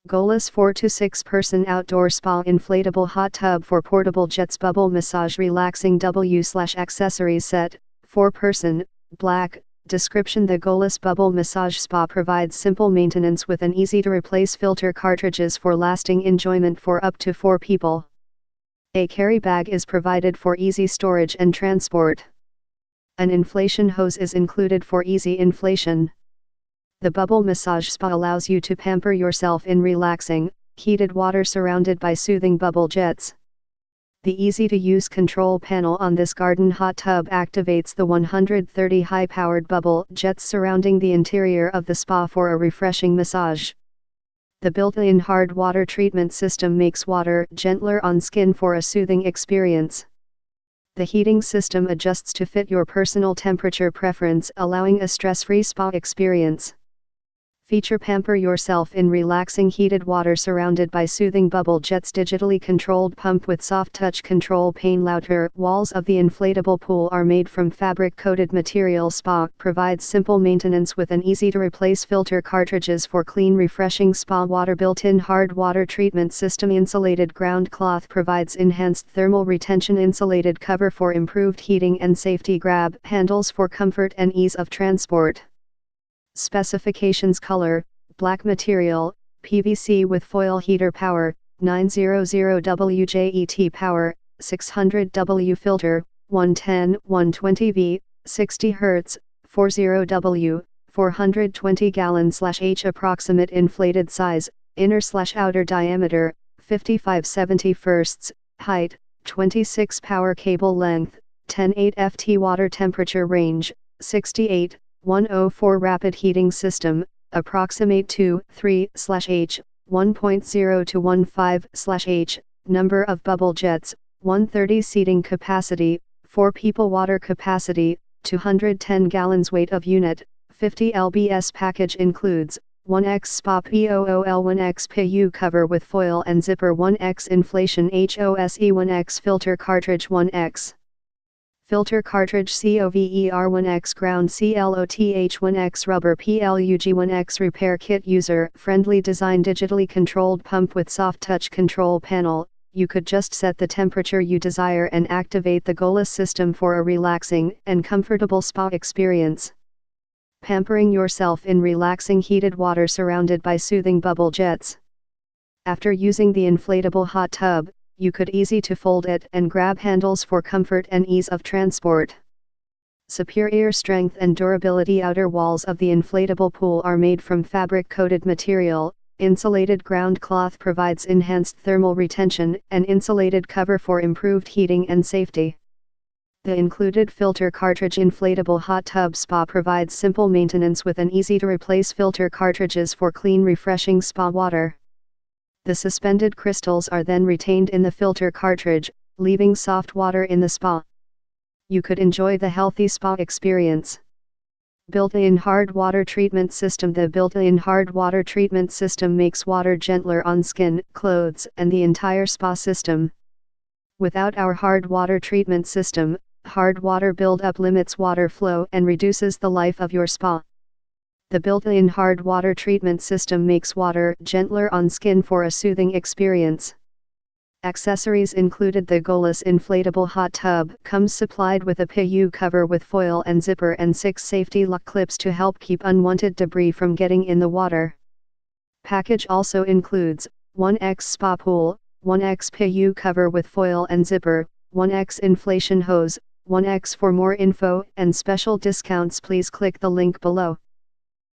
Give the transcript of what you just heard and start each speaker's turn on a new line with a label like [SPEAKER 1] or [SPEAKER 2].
[SPEAKER 1] Goplus 4 to 6 person outdoor spa inflatable hot tub for portable jets bubble massage relaxing W/accessories set, 4 person, black. Description: The Goplus Bubble Massage Spa provides simple maintenance with an easy to replace filter cartridges for lasting enjoyment for up to 4 people. A carry bag is provided for easy storage and transport. An inflation hose is included for easy inflation. The bubble massage spa allows you to pamper yourself in relaxing, heated water surrounded by soothing bubble jets. The easy-to-use control panel on this garden hot tub activates the 130 high-powered bubble jets surrounding the interior of the spa for a refreshing massage. The built-in hard water treatment system makes water gentler on skin for a soothing experience. The heating system adjusts to fit your personal temperature preference, allowing a stress-free spa experience. FeaturePamper yourself in relaxing heated water surrounded by soothing bubble jets. Digitally controlled pump with soft touch control. panelOuter. Walls of the inflatable pool are made from fabric-coated materialSpa. Provides simple maintenance with an easy-to-replace filter cartridges for clean refreshing spa water. Built-in hard water treatment system. Insulated ground cloth provides enhanced thermal retention insulated cover for improved heating and safetyGrab. Handles for comfort and ease of transport. SpecificationsColor, BlackMaterial, PVC with foilHeater power, 900W jet power, 600W filter, 110, 120V, 60 Hz, 40W, 420 gallon/HApproximate inflated size, inner/outer diameter, 55/71, height, 26 power cable length, 10.8 ft water temperature range, 68. 104 rapid heating system, approximate 2-3/H, 1.0 to 1.5/H, number of bubble jets, 130 seating capacity, 4 peopleWater capacity, 210 gallons weight of unit, 50 LbsPackage includes, 1x SPA POOL 1x PU cover with foil and zipper 1x inflation HOSE 1x filter cartridge 1x. Filter cartridge COVER 1x ground CLOTH 1x rubber PLUG 1x repair kit. User friendly design. Digitally controlled pump with soft touch control panel. You could just set the temperature you desire and activate the Goplus system for a relaxing and comfortable spa experience. Pampering yourself in relaxing heated water surrounded by soothing bubble jets. After using the inflatable hot tub, you could easy to fold it and grab handles for comfort and ease of transport. Superior strength and durability. Outer walls of the inflatable pool are made from fabric-coated material. Insulated ground cloth provides enhanced thermal retention and insulated cover for improved heating and safety. The included filter cartridge inflatable hot tub spa provides simple maintenance with an easy-to-replace filter cartridges for clean refreshing spa water. The suspended crystals are then retained in the filter cartridge, leaving soft water in the spa. You could enjoy the healthy spa experience. Built-in hard water treatment system. The built-in hard water treatment system makes water gentler on skin, clothes, and the entire spa system. Without our hard water treatment system, hard water buildup limits water flow and reduces the life of your spa. The built-in hard water treatment system makes water gentler on skin for a soothing experience. Accessories included. The Goplus inflatable hot tub comes supplied with a PU cover with foil and zipper and 6 safety lock clips to help keep unwanted debris from getting in the water. Package also includes 1x spa pool, 1x PU cover with foil and zipper, 1x inflation hose, 1x. For more info and special discounts, please click the link below.